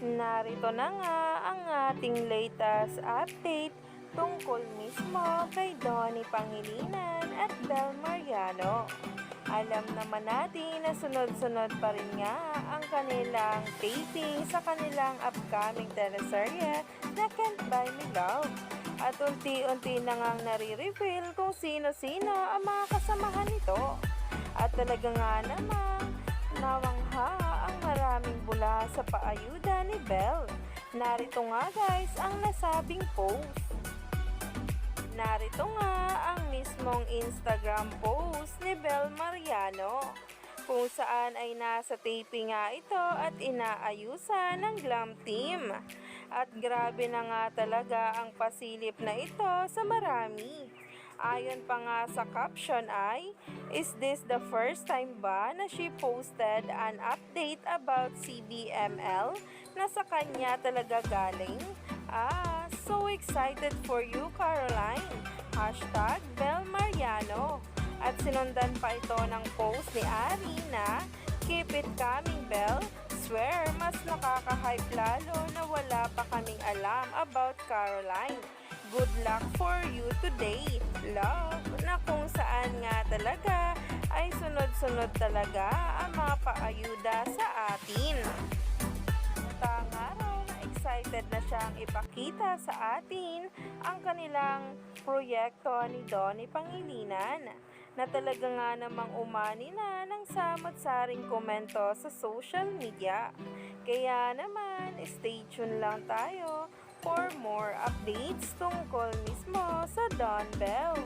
Narito na nga ang ating latest update tungkol mismo kay Donnie Pangilinan at Bel Mariano. Alam naman natin na sunod-sunod pa rin nga ang kanilang taping sa kanilang upcoming teleserye na Can't Buy Me Love. At unti-unti na ngang nare-reveal kung sino-sino ang mga kasamahan nito. At talaga nga namang nawangha ang maraming bula sa paayuda ni Bel. Narito nga guys ang nasabing post. Narito nga ang mismong Instagram post ni Bel Mariano kung saan ay nasa taping nga ito at inaayusan ng glam team. At grabe na nga talaga ang pasilip na ito sa marami. Ayon pa nga sa caption ay, "Is this the first time ba na she posted an update about CBML na sa kanya talaga galing? So excited for you, Caroline. Hashtag Bel Mariano." At sinundan pa ito ng post ni Ari na, "Keep it coming, Bel. Swear, mas nakaka-hype lalo na wala pa kaming alam about Caroline. Good luck for you today. Love." Na kung saan nga talaga ay sunod-sunod talaga ang mga paayuda sa atin. Tanga raw na excited na siyang ipakita sa atin ang kanilang proyekto ni Donnie Pangilinan na talaga nga namang umani na ng samot-saring komento sa social media. Kaya naman, stay tuned lang tayo for more updates tungkol mismo sa Don Bell.